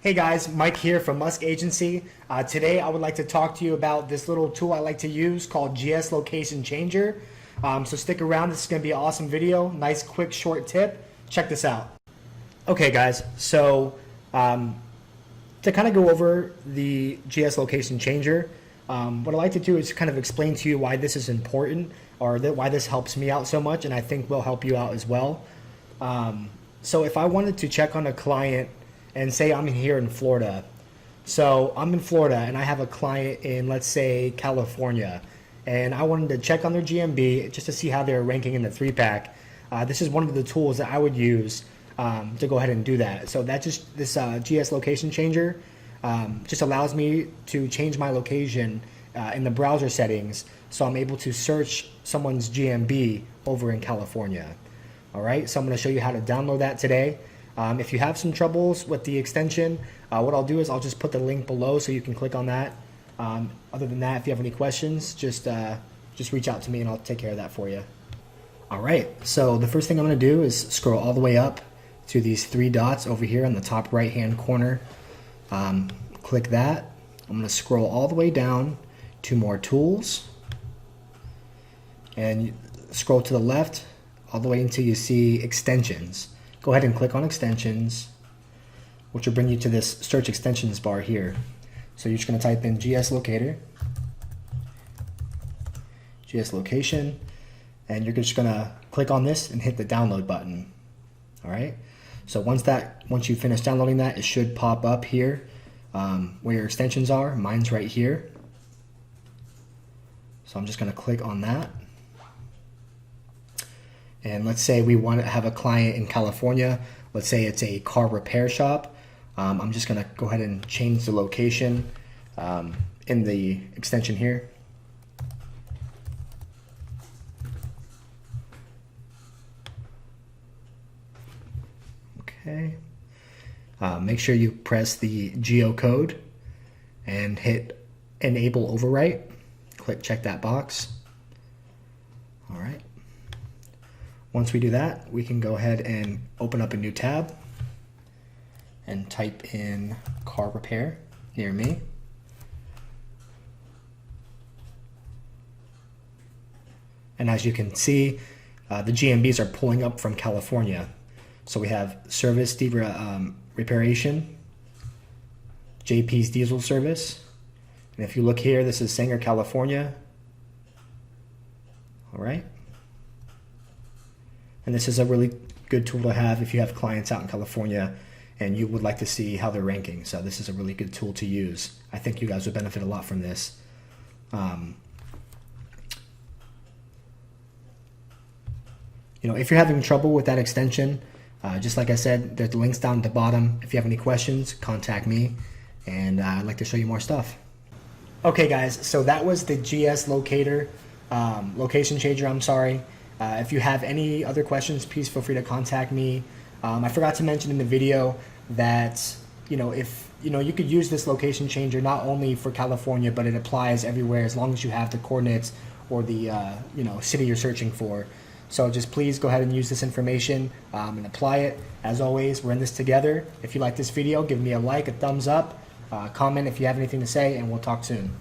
Hey guys, Mike here from Musk Agency. Today I would like to talk to you about this little tool I like to use called GS Location Changer. So stick around, this is going to be an awesome video. Nice, quick, short tip. Check this out. Okay guys, so to kind of go over the GS Location Changer, what I like to do is kind of explain to you why this is important, or why this helps me out so much, and I think will help you out as well. So if I wanted to check on a client, and say I'm here in Florida. So I'm in Florida and I have a client in, let's say, California, and I wanted to check on their GMB just to see how they're ranking in the 3-pack. This is one of the tools that I would use to go ahead and do that. So that this GS Location Changer just allows me to change my location in the browser settings, so I'm able to search someone's GMB over in California. All right, so I'm going to show you how to download that today. If you have some troubles with the extension, what I'll do is I'll just put the link below so you can click on that. Other than that, if you have any questions, just reach out to me and I'll take care of that for you. All right, so the first thing I'm going to do is scroll all the way up to these 3 dots over here on the top right hand corner. Click that. I'm going to scroll all the way down to more tools and scroll to the left all the way until you see extensions. Go ahead and click on extensions, which will bring you to this search extensions bar here. So you're just going to type in GS Locator, GS Location, and you're just going to click on this and hit the download button. All right. So once you finish downloading that, it should pop up here where your extensions are. Mine's right here. So I'm just going to click on that. And let's say we want to have a client in California. Let's say it's a car repair shop. I'm just going to go ahead and change the location in the extension here. Okay. Make sure you press the geocode and hit Enable Overwrite. Check that box. All right. Once we do that, we can go ahead and open up a new tab and type in car repair near me. And as you can see, the GMBs are pulling up from California. So we have Service Reparation, JP's Diesel Service. And if you look here, this is Sanger, California. All right. And this is a really good tool to have if you have clients out in California and you would like to see how they're ranking. So this is a really good tool to use. I think you guys would benefit a lot from this. If you're having trouble with that extension, just like I said, there's the links down at the bottom. If you have any questions, contact me, and I'd like to show you more stuff. Okay guys, so that was the GS Location Changer, I'm sorry. If you have any other questions, please feel free to contact me. I forgot to mention in the video that if you could use this location changer not only for California, but it applies everywhere as long as you have the coordinates or the city you're searching for. So just please go ahead and use this information and apply it. As always, we're in this together. If you like this video, give me a like, a thumbs up, comment if you have anything to say, and we'll talk soon.